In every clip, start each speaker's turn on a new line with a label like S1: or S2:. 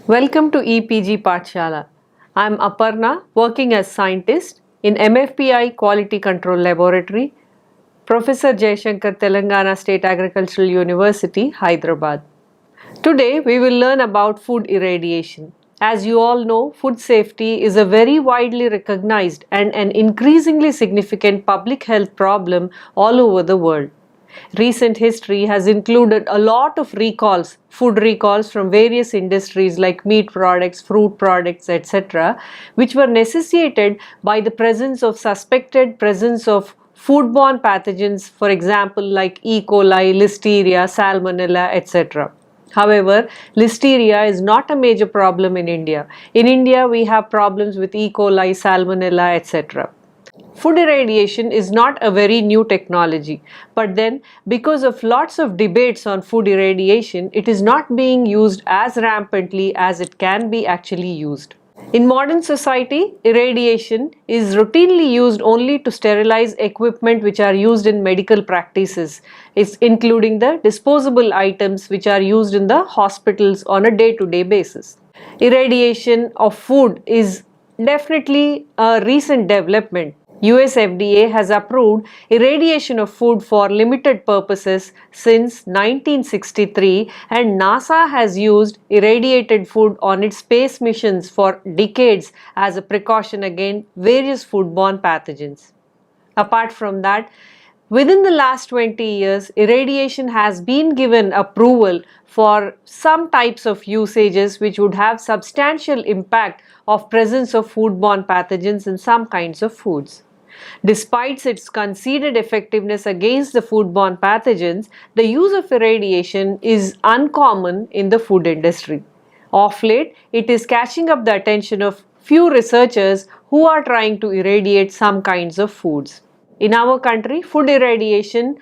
S1: Welcome to EPG Pathshala. I am Aparna, working as scientist in MFPI Quality Control Laboratory, Professor Jayashankar, Telangana State Agricultural University, Hyderabad. Today we will learn about food irradiation. As you all know, food safety is a very widely recognized and an increasingly significant public health problem all over the world. Recent history has included a lot of recalls, food recalls from various industries like meat products, fruit products, etc., which were necessitated by the suspected presence of foodborne pathogens, for example, like E. coli, Listeria, Salmonella, etc. However, Listeria is not a major problem in India. In India, we have problems with E. coli, Salmonella, etc. Food irradiation is not a very new technology, but then because of lots of debates on food irradiation, it is not being used as rampantly as it can be actually used. In modern society, irradiation is routinely used only to sterilize equipment which are used in medical practices, including the disposable items which are used in the hospitals on a day-to-day basis. Irradiation of food is definitely a recent development. US FDA has approved irradiation of food for limited purposes since 1963, and NASA has used irradiated food on its space missions for decades as a precaution against various foodborne pathogens. Apart from that, within the last 20 years, irradiation has been given approval for some types of usages which would have substantial impact of presence of foodborne pathogens in some kinds of foods. Despite its conceded effectiveness against the foodborne pathogens, the use of irradiation is uncommon in the food industry. Of late, it is catching up the attention of few researchers who are trying to irradiate some kinds of foods. In our country, food irradiation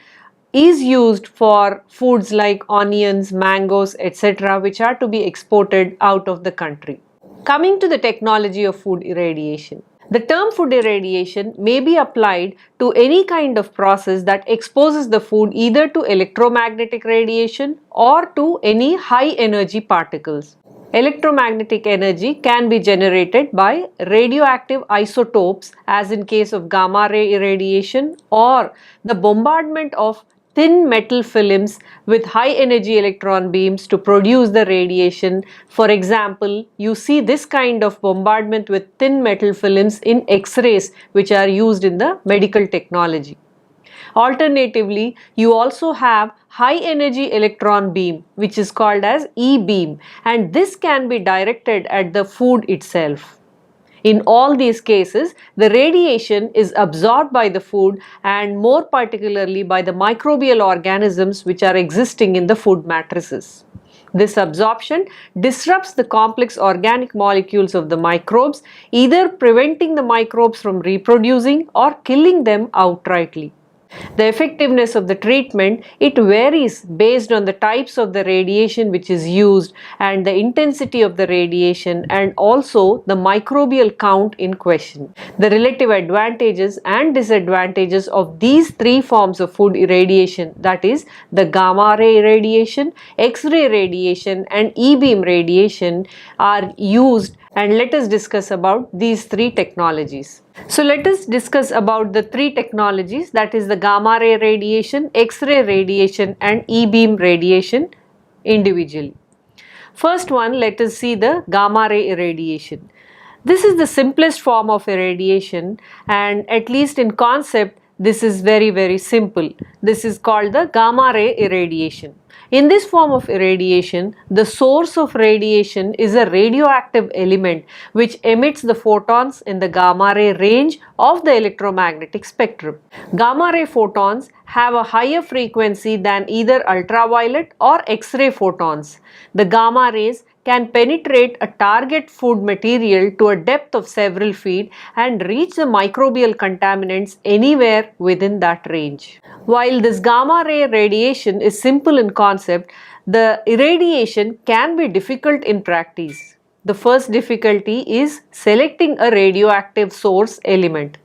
S1: is used for foods like onions, mangoes, etc., which are to be exported out of the country. Coming to the technology of food irradiation. The term food irradiation may be applied to any kind of process that exposes the food either to electromagnetic radiation or to any high energy particles. Electromagnetic energy can be generated by radioactive isotopes, as in case of gamma ray irradiation, or the bombardment of thin metal films with high energy electron beams to produce the radiation. For example, you see this kind of bombardment with thin metal films in X-rays which are used in the medical technology. Alternatively, you also have high energy electron beam which is called as E-beam, and this can be directed at the food itself. In all these cases, the radiation is absorbed by the food and more particularly by the microbial organisms which are existing in the food matrices. This absorption disrupts the complex organic molecules of the microbes, either preventing the microbes from reproducing or killing them outrightly. The effectiveness of the treatment, it varies based on the types of the radiation which is used and the intensity of the radiation and also the microbial count in question. The relative advantages and disadvantages of these three forms of food irradiation, that is the gamma ray radiation, X-ray radiation and E-beam radiation, are used, and let us discuss about these three technologies. So let us discuss about the three technologies, that is the gamma ray radiation, X-ray radiation and E-beam radiation individually. First one, let us see the gamma ray irradiation. This is the simplest form of irradiation, and at least in concept this is very simple. This is called the gamma ray irradiation. In this form of irradiation, the source of radiation is a radioactive element which emits the photons in the gamma ray range of the electromagnetic spectrum. Gamma ray photons have a higher frequency than either ultraviolet or X-ray photons. The gamma rays can penetrate a target food material to a depth of several feet and reach the microbial contaminants anywhere within that range. While this gamma ray radiation is simple in concept, the irradiation can be difficult in practice. The first difficulty is selecting a radioactive source element.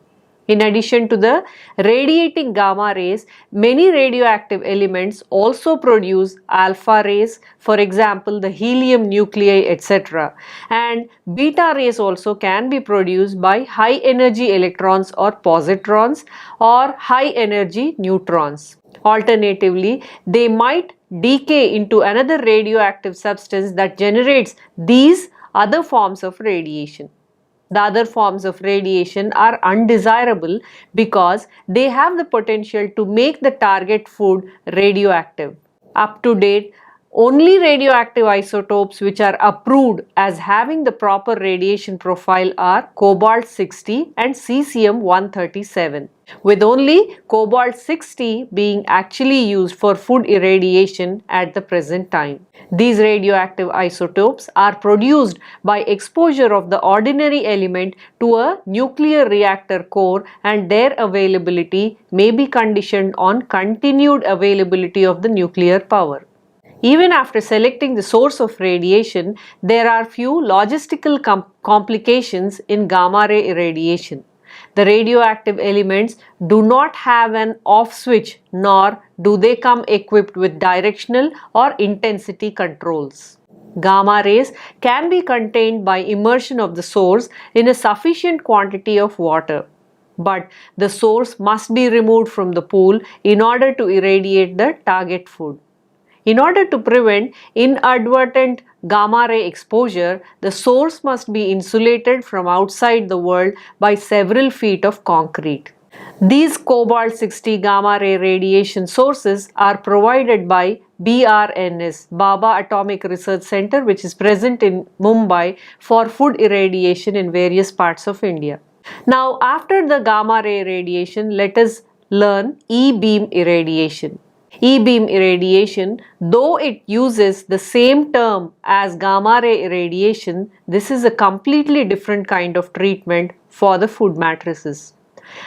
S1: In addition to the radiating gamma rays, many radioactive elements also produce alpha rays, for example the helium nuclei, etc. And beta rays also can be produced by high energy electrons or positrons or high energy neutrons. Alternatively, they might decay into another radioactive substance that generates these other forms of radiation. The other forms of radiation are undesirable because they have the potential to make the target food radioactive. Up to date, only radioactive isotopes which are approved as having the proper radiation profile are cobalt-60 and cesium-137, with only cobalt-60 being actually used for food irradiation at the present time. These radioactive isotopes are produced by exposure of the ordinary element to a nuclear reactor core, and their availability may be conditioned on continued availability of the nuclear power. Even after selecting the source of radiation, there are few logistical complications in gamma ray irradiation. The radioactive elements do not have an off switch, nor do they come equipped with directional or intensity controls. Gamma rays can be contained by immersion of the source in a sufficient quantity of water, but the source must be removed from the pool in order to irradiate the target food. In order to prevent inadvertent gamma ray exposure, the source must be insulated from outside the world by several feet of concrete. These cobalt-60 gamma ray radiation sources are provided by BRNS, Bhabha Atomic Research Center, which is present in Mumbai for food irradiation in various parts of India. Now, after the gamma ray irradiation, let us learn E-beam irradiation. E-beam irradiation, though it uses the same term as gamma ray irradiation, this is a completely different kind of treatment for the food matrices.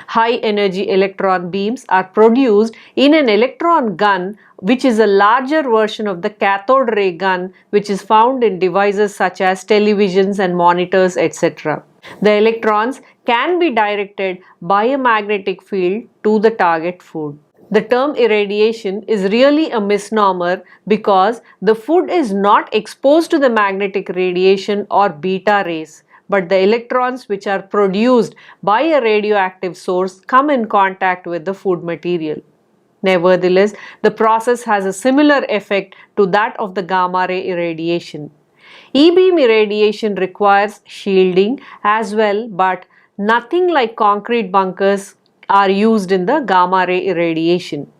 S1: High energy electron beams are produced in an electron gun, which is a larger version of the cathode ray gun which is found in devices such as televisions and monitors, etc. The electrons can be directed by a magnetic field to the target food. The term irradiation is really a misnomer because the food is not exposed to the magnetic radiation or beta rays, but the electrons which are produced by a radioactive source come in contact with the food material. Nevertheless, the process has a similar effect to that of the gamma ray irradiation. E-beam irradiation requires shielding as well, but nothing like concrete bunkers are used in the gamma ray irradiation.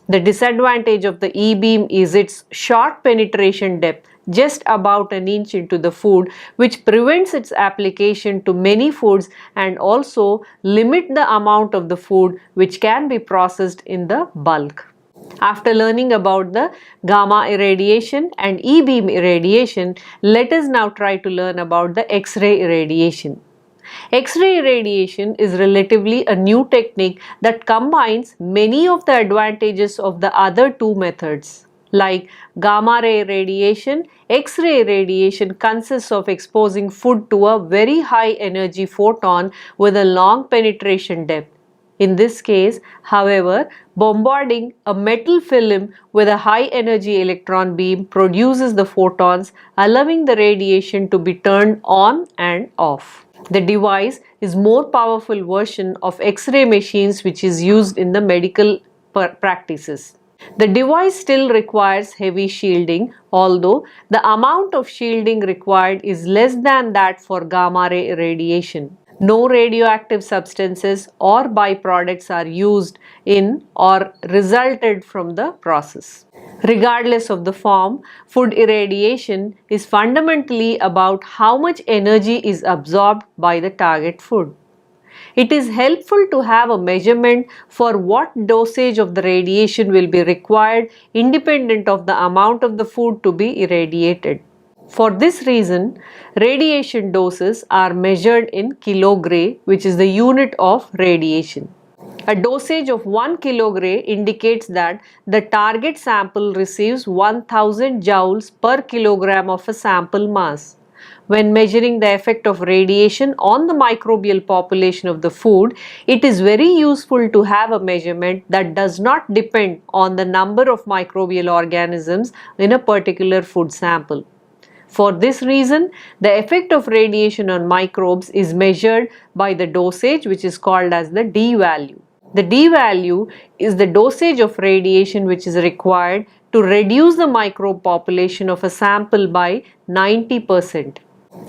S1: The disadvantage of the E-beam is its short penetration depth, just about an inch into the food, which prevents its application to many foods and also limit the amount of the food which can be processed in the bulk. After learning about the gamma irradiation and E-beam irradiation, let us now try to learn about the X-ray irradiation. X-ray irradiation is relatively a new technique that combines many of the advantages of the other two methods. Like gamma ray radiation, X-ray radiation consists of exposing food to a very high energy photon with a long penetration depth. In this case, however, bombarding a metal film with a high energy electron beam produces the photons, allowing the radiation to be turned on and off. The device is more powerful version of X-ray machines which is used in the medical practices. The device still requires heavy shielding, although the amount of shielding required is less than that for gamma ray irradiation. No radioactive substances or byproducts are used in or resulted from the process. Regardless of the form, food irradiation is fundamentally about how much energy is absorbed by the target food. It is helpful to have a measurement for what dosage of the radiation will be required independent of the amount of the food to be irradiated. For this reason, radiation doses are measured in kilogray, which is the unit of radiation. A dosage of 1 kilogray indicates that the target sample receives 1000 joules per kilogram of a sample mass. When measuring the effect of radiation on the microbial population of the food, it is very useful to have a measurement that does not depend on the number of microbial organisms in a particular food sample. For this reason, the effect of radiation on microbes is measured by the dosage, which is called as the D value. The D value is the dosage of radiation which is required to reduce the microbe population of a sample by 90%.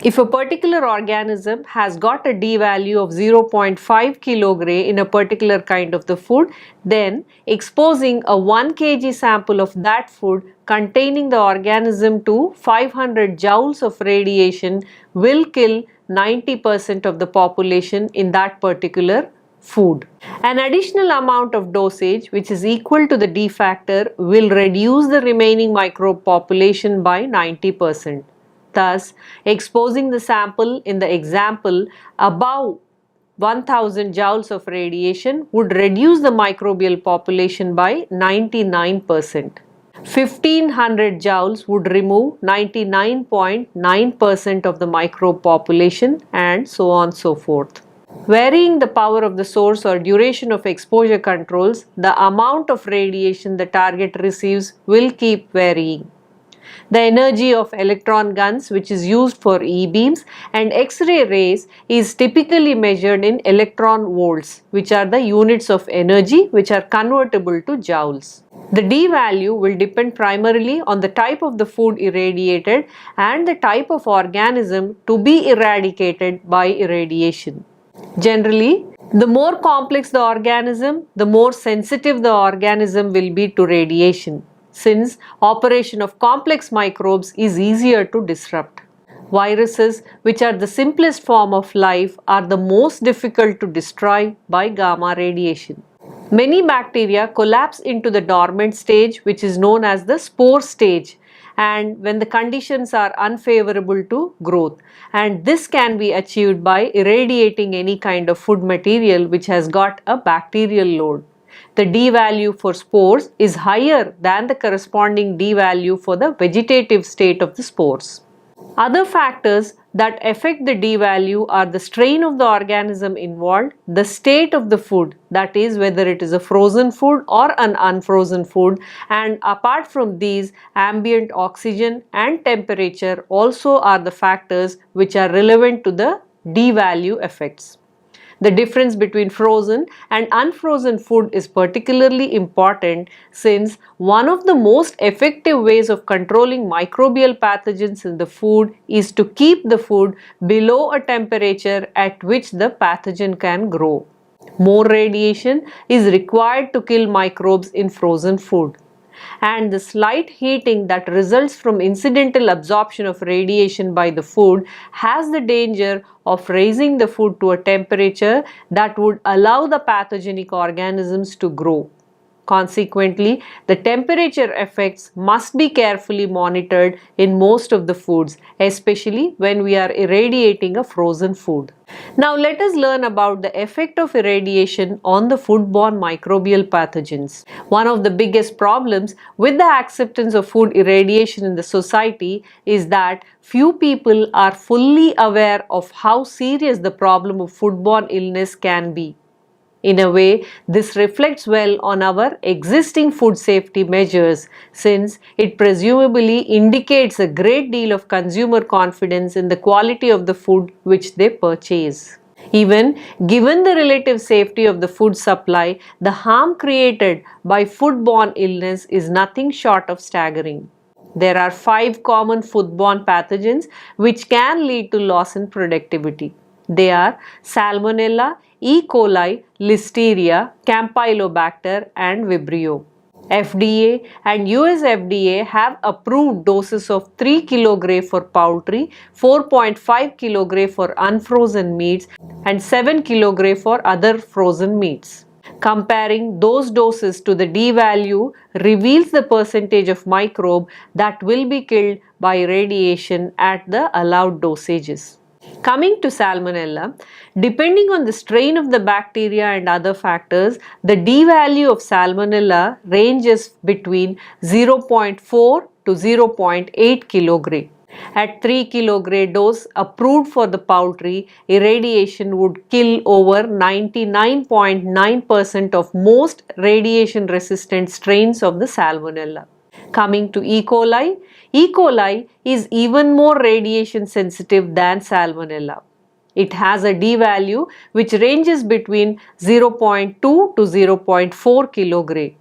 S1: If a particular organism has got a D value of 0.5 kilogray in a particular kind of the food, then exposing a 1 kg sample of that food containing the organism to 500 joules of radiation will kill 90% of the population in that particular food. An additional amount of dosage which is equal to the D factor will reduce the remaining microbe population by 90%. Thus, exposing the sample in the example above 1000 joules of radiation would reduce the microbial population by 99%. 1500 joules would remove 99.9% of the microbe population, and so on so forth. Varying the power of the source or duration of exposure controls the amount of radiation the target receives will keep varying. The energy of electron guns, which is used for E-beams and X-ray rays, is typically measured in electron volts, which are the units of energy which are convertible to joules. The D value will depend primarily on the type of the food irradiated and the type of organism to be eradicated by irradiation. Generally, the more complex the organism, the more sensitive the organism will be to radiation, since operation of complex microbes is easier to disrupt. Viruses, which are the simplest form of life, are the most difficult to destroy by gamma radiation. Many bacteria collapse into the dormant stage, which is known as the spore stage, and when the conditions are unfavorable to growth, and this can be achieved by irradiating any kind of food material which has got a bacterial load. The D value for spores is higher than the corresponding D value for the vegetative state of the spores. Other factors that affect the D value are the strain of the organism involved, the state of the food, that is whether it is a frozen food or an unfrozen food, and apart from these, ambient oxygen and temperature also are the factors which are relevant to the D value effects. The difference between frozen and unfrozen food is particularly important, since one of the most effective ways of controlling microbial pathogens in the food is to keep the food below a temperature at which the pathogen can grow. More radiation is required to kill microbes in frozen food, and the slight heating that results from incidental absorption of radiation by the food has the danger of raising the food to a temperature that would allow the pathogenic organisms to grow. Consequently, the temperature effects must be carefully monitored in most of the foods, especially when we are irradiating a frozen food. Now let us learn about the effect of irradiation on the foodborne microbial pathogens. One of the biggest problems with the acceptance of food irradiation in the society is that few people are fully aware of how serious the problem of foodborne illness can be. In a way, this reflects well on our existing food safety measures, since it presumably indicates a great deal of consumer confidence in the quality of the food which they purchase. Even given the relative safety of the food supply, the harm created by foodborne illness is nothing short of staggering. There are 5 common foodborne pathogens which can lead to loss in productivity. They are Salmonella, E. coli, Listeria, Campylobacter and Vibrio. FDA and US FDA have approved doses of 3 kg for poultry, 4.5 kg for unfrozen meats and 7 kg for other frozen meats. Comparing those doses to the D value reveals the percentage of microbe that will be killed by radiation at the allowed dosages. Coming to Salmonella, depending on the strain of the bacteria and other factors, the D value of Salmonella ranges between 0.4 to 0.8 kilogray. At 3 kg dose approved for the poultry, irradiation would kill over 99.9% of most radiation resistant strains of the Salmonella. Coming to E. coli, E. coli is even more radiation sensitive than Salmonella. It has a D value which ranges between 0.2 to 0.4 kg.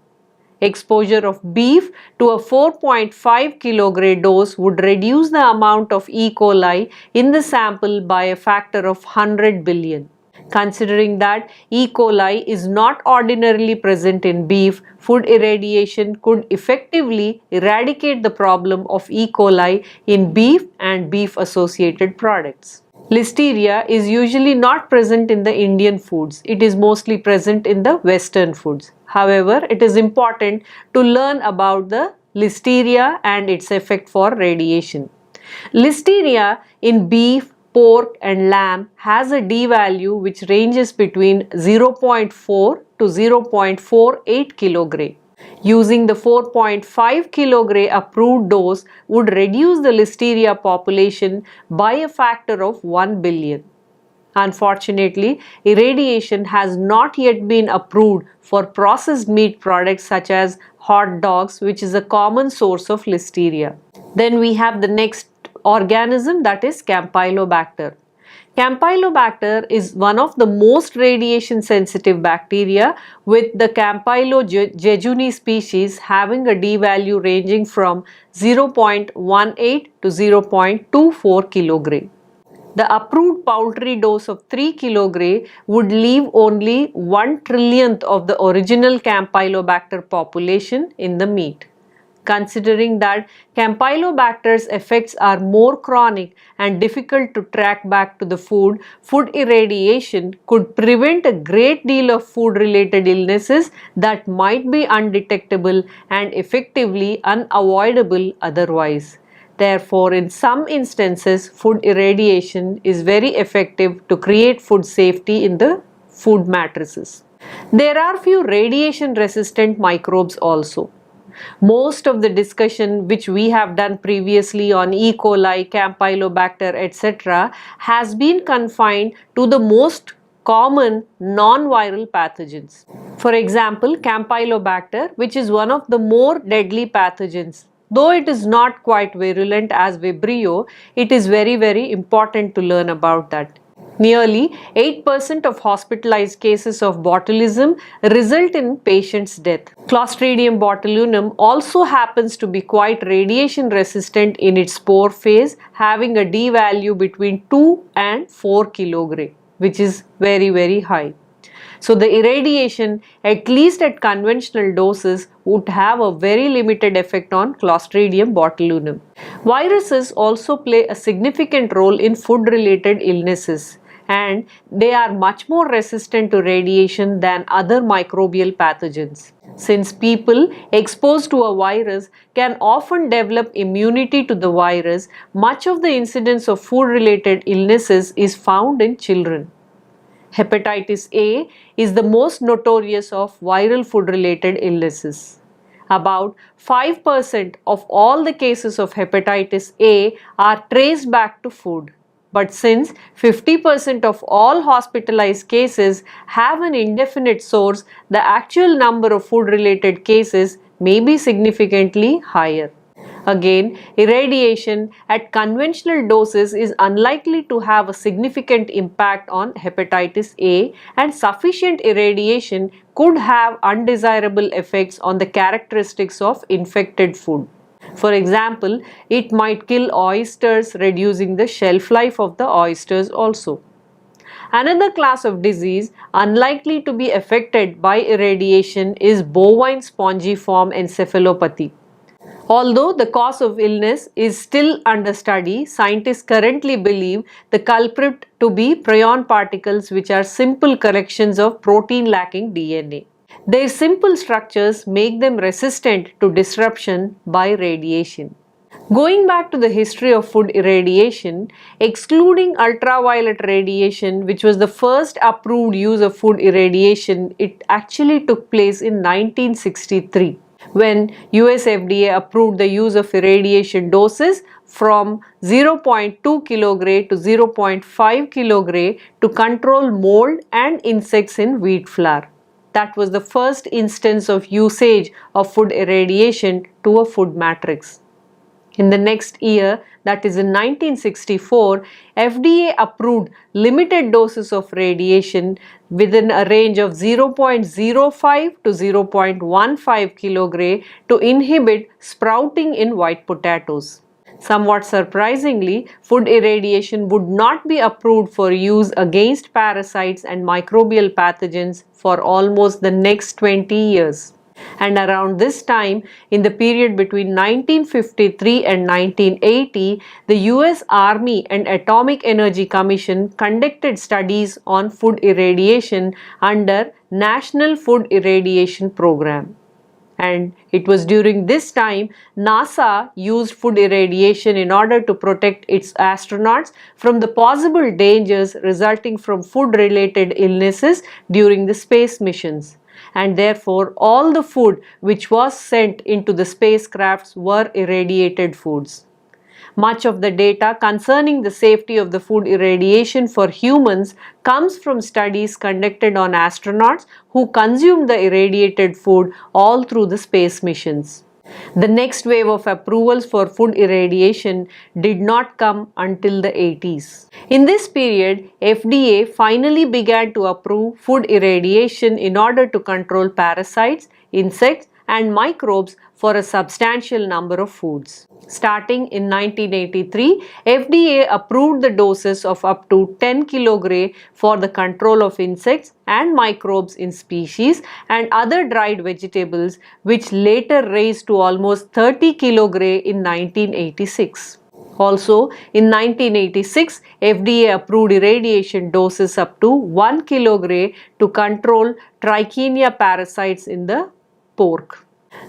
S1: Exposure of beef to a 4.5 kg dose would reduce the amount of E. coli in the sample by a factor of 100 billion. Considering that E. coli is not ordinarily present in beef, food irradiation could effectively eradicate the problem of E. coli in beef and beef associated products. Listeria is usually not present in the Indian foods. It is mostly present in the Western foods. However, it is important to learn about the Listeria and its effect for radiation. Listeria in beef, pork and lamb has a D value which ranges between 0.4 to 0.48 kg. Using the 4.5 kg approved dose would reduce the Listeria population by a factor of 1 billion. Unfortunately, irradiation has not yet been approved for processed meat products such as hot dogs, which is a common source of Listeria. Then we have the next organism, that is Campylobacter. Campylobacter is one of the most radiation sensitive bacteria, with the Campylojejuni species having a D value ranging from 0.18 to 0.24 kg. The approved poultry dose of 3 kg would leave only 1/1,000,000th of the original Campylobacter population in the meat. Considering that Campylobacter's effects are more chronic and difficult to track back to the food, food irradiation could prevent a great deal of food-related illnesses that might be undetectable and effectively unavoidable otherwise. Therefore, in some instances, food irradiation is very effective to create food safety in the food matrices. There are few radiation-resistant microbes also. Most of the discussion which we have done previously on E. coli, Campylobacter, etc. has been confined to the most common non-viral pathogens. For example, Campylobacter, which is one of the more deadly pathogens. Though it is not quite virulent as Vibrio, it is very important to learn about that. Nearly 8% of hospitalized cases of botulism result in patient's death. Clostridium botulinum also happens to be quite radiation resistant in its spore phase, having a D value between 2 and 4 kg, which is very high. So the irradiation, at least at conventional doses, would have a very limited effect on Clostridium botulinum. Viruses also play a significant role in food-related illnesses, and they are much more resistant to radiation than other microbial pathogens. Since people exposed to a virus can often develop immunity to the virus, much of the incidence of food-related illnesses is found in children. Hepatitis A is the most notorious of viral food-related illnesses. About 5% of all the cases of hepatitis A are traced back to food. But since 50% of all hospitalized cases have an indefinite source, the actual number of food-related cases may be significantly higher. Again, irradiation at conventional doses is unlikely to have a significant impact on hepatitis A, and sufficient irradiation could have undesirable effects on the characteristics of infected food. For example, it might kill oysters, reducing the shelf life of the oysters also. Another class of disease unlikely to be affected by irradiation is bovine spongiform encephalopathy. Although the cause of illness is still under study, scientists currently believe the culprit to be prion particles, which are simple collections of protein-lacking DNA. Their simple structures make them resistant to disruption by radiation. Going back to the history of food irradiation, excluding ultraviolet radiation, which was the first approved use of food irradiation, it actually took place in 1963. when US FDA approved the use of irradiation doses from 0.2 kg to 0.5 kg to control mold and insects in wheat flour. That was the first instance of usage of food irradiation to a food matrix. In the next year, that is in 1964, FDA approved limited doses of radiation within a range of 0.05 to 0.15 kg to inhibit sprouting in white potatoes. Somewhat surprisingly, food irradiation would not be approved for use against parasites and microbial pathogens for almost the next 20 years. And around this time, in the period between 1953 and 1980, the US Army and Atomic Energy Commission conducted studies on food irradiation under National Food Irradiation Program. And it was during this time NASA used food irradiation in order to protect its astronauts from the possible dangers resulting from food-related illnesses during the space missions. And therefore, all the food which was sent into the spacecrafts were irradiated foods. Much of the data concerning the safety of the food irradiation for humans comes from studies conducted on astronauts who consumed the irradiated food all through the space missions. The next wave of approvals for food irradiation did not come until the 80s. In this period, FDA finally began to approve food irradiation in order to control parasites, insects, and microbes for a substantial number of foods. Starting in 1983, FDA approved the doses of up to 10 kg for the control of insects and microbes in species and other dried vegetables, which later raised to almost 30 kg in 1986. Also, in 1986, FDA approved irradiation doses up to 1 kg to control Trichinella parasites in the pork.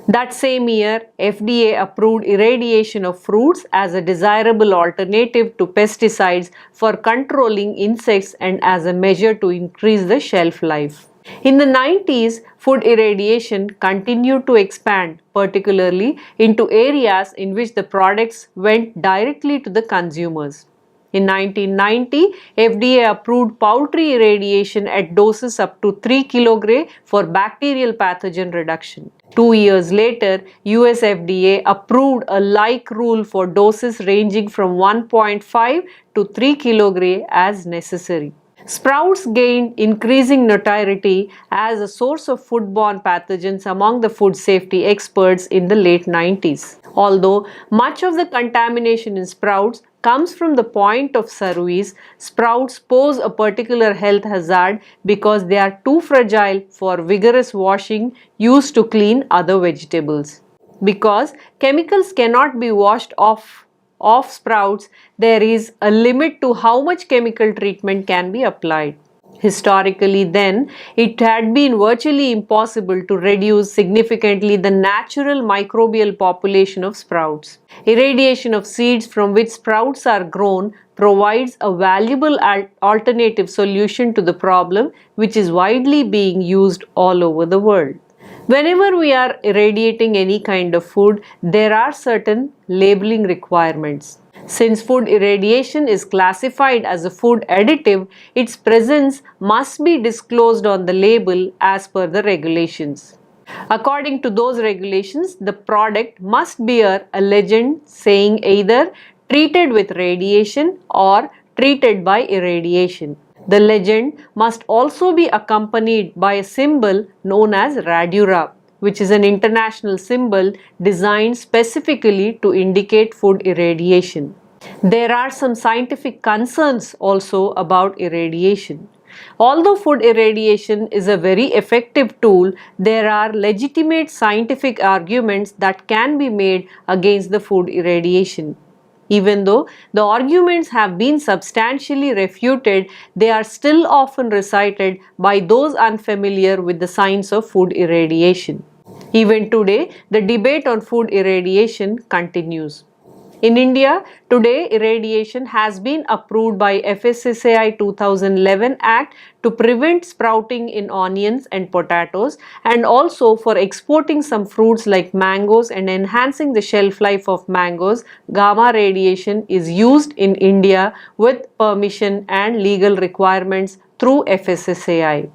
S1: That same year, FDA approved irradiation of fruits as a desirable alternative to pesticides for controlling insects and as a measure to increase the shelf life. In the 90s, food irradiation continued to expand, particularly into areas in which the products went directly to the consumers. In 1990, FDA approved poultry irradiation at doses up to 3 kg for bacterial pathogen reduction. 2 years later, US FDA approved a like rule for doses ranging from 1.5 to 3 kg as necessary. Sprouts gained increasing notoriety as a source of foodborne pathogens among the food safety experts in the late 90s. Although much of the contamination in sprouts comes from the point of service, sprouts pose a particular health hazard because they are too fragile for vigorous washing used to clean other vegetables. Because chemicals cannot be washed off sprouts, there is a limit to how much chemical treatment can be applied. Historically then, it had been virtually impossible to reduce significantly the natural microbial population of sprouts. Irradiation of seeds from which sprouts are grown provides a valuable alternative solution to the problem, which is widely being used all over the world. Whenever we are irradiating any kind of food, there are certain labeling requirements. Since food irradiation is classified as a food additive, its presence must be disclosed on the label as per the regulations. According to those regulations, the product must bear a legend saying either treated with radiation or treated by irradiation. The legend must also be accompanied by a symbol known as Radura, which is an international symbol designed specifically to indicate food irradiation. There are some scientific concerns also about irradiation. Although food irradiation is a very effective tool, there are legitimate scientific arguments that can be made against the food irradiation. Even though the arguments have been substantially refuted, they are still often recited by those unfamiliar with the science of food irradiation. Even today, the debate on food irradiation continues. In India, today irradiation has been approved by FSSAI 2011 Act to prevent sprouting in onions and potatoes, and also for exporting some fruits like mangoes and enhancing the shelf life of mangoes. Gamma radiation is used in India with permission and legal requirements through FSSAI.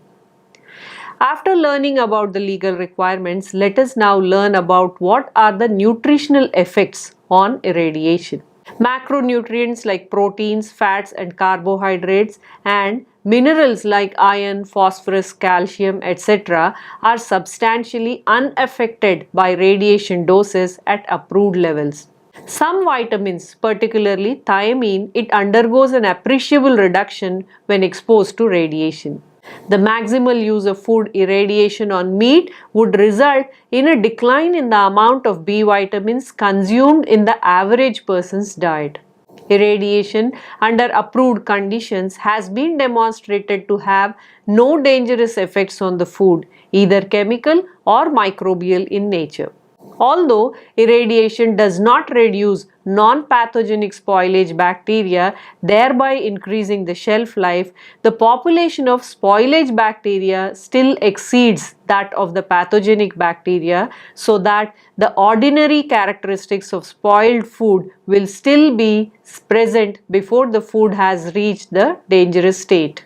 S1: After learning about the legal requirements, let us now learn about what are the nutritional effects on irradiation. Macronutrients like proteins, fats and carbohydrates and minerals like iron, phosphorus, calcium, etc. are substantially unaffected by radiation doses at approved levels. Some vitamins, particularly thiamine, it undergoes an appreciable reduction when exposed to radiation. The maximal use of food irradiation on meat would result in a decline in the amount of B vitamins consumed in the average person's diet. Irradiation under approved conditions has been demonstrated to have no dangerous effects on the food, either chemical or microbial in nature. Although irradiation does not reduce non-pathogenic spoilage bacteria, thereby increasing the shelf life, the population of spoilage bacteria still exceeds that of the pathogenic bacteria, so that the ordinary characteristics of spoiled food will still be present before the food has reached the dangerous state.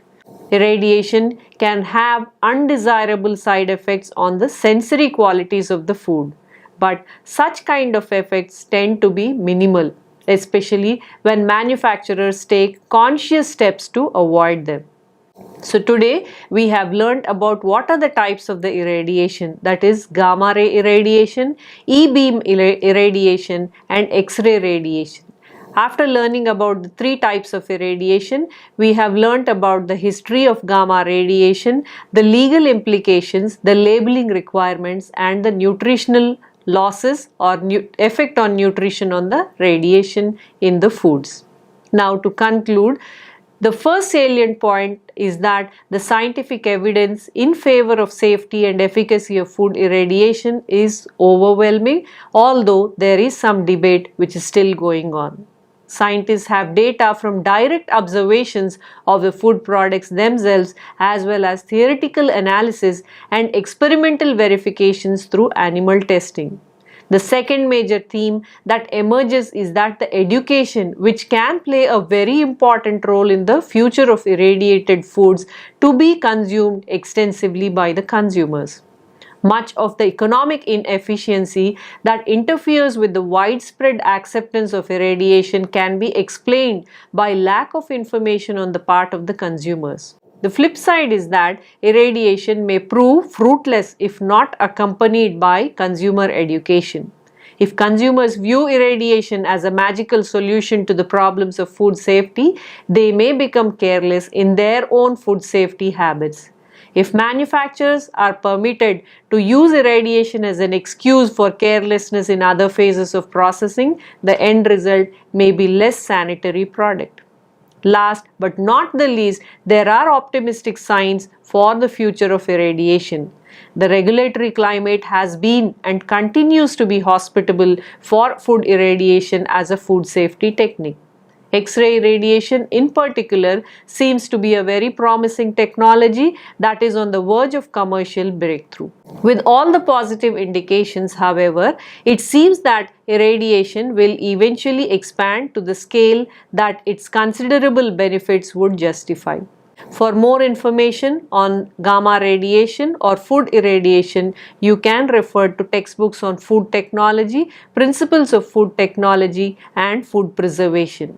S1: Irradiation can have undesirable side effects on the sensory qualities of the food, but such kind of effects tend to be minimal, especially when manufacturers take conscious steps to avoid them. So today we have learnt about what are the types of the irradiation, that is gamma ray irradiation, E-beam irradiation and X-ray radiation. After learning about the three types of irradiation, we have learnt about the history of gamma radiation, the legal implications, the labeling requirements and the nutritional losses or effect on nutrition on the radiation in the foods. Now to conclude, the first salient point is that the scientific evidence in favor of safety and efficacy of food irradiation is overwhelming, although there is some debate which is still going on. Scientists have data from direct observations of the food products themselves, as well as theoretical analysis and experimental verifications through animal testing. The second major theme that emerges is that the education, which can play a very important role in the future of irradiated foods to be consumed extensively by the consumers. Much of the economic inefficiency that interferes with the widespread acceptance of irradiation can be explained by lack of information on the part of the consumers. The flip side is that irradiation may prove fruitless if not accompanied by consumer education. If consumers view irradiation as a magical solution to the problems of food safety, they may become careless in their own food safety habits. If manufacturers are permitted to use irradiation as an excuse for carelessness in other phases of processing, the end result may be less sanitary product. Last but not the least, there are optimistic signs for the future of irradiation. The regulatory climate has been and continues to be hospitable for food irradiation as a food safety technique. X-ray irradiation in particular seems to be a very promising technology that is on the verge of commercial breakthrough. With all the positive indications, however, it seems that irradiation will eventually expand to the scale that its considerable benefits would justify. For more information on gamma radiation or food irradiation, you can refer to textbooks on food technology, principles of food technology and food preservation.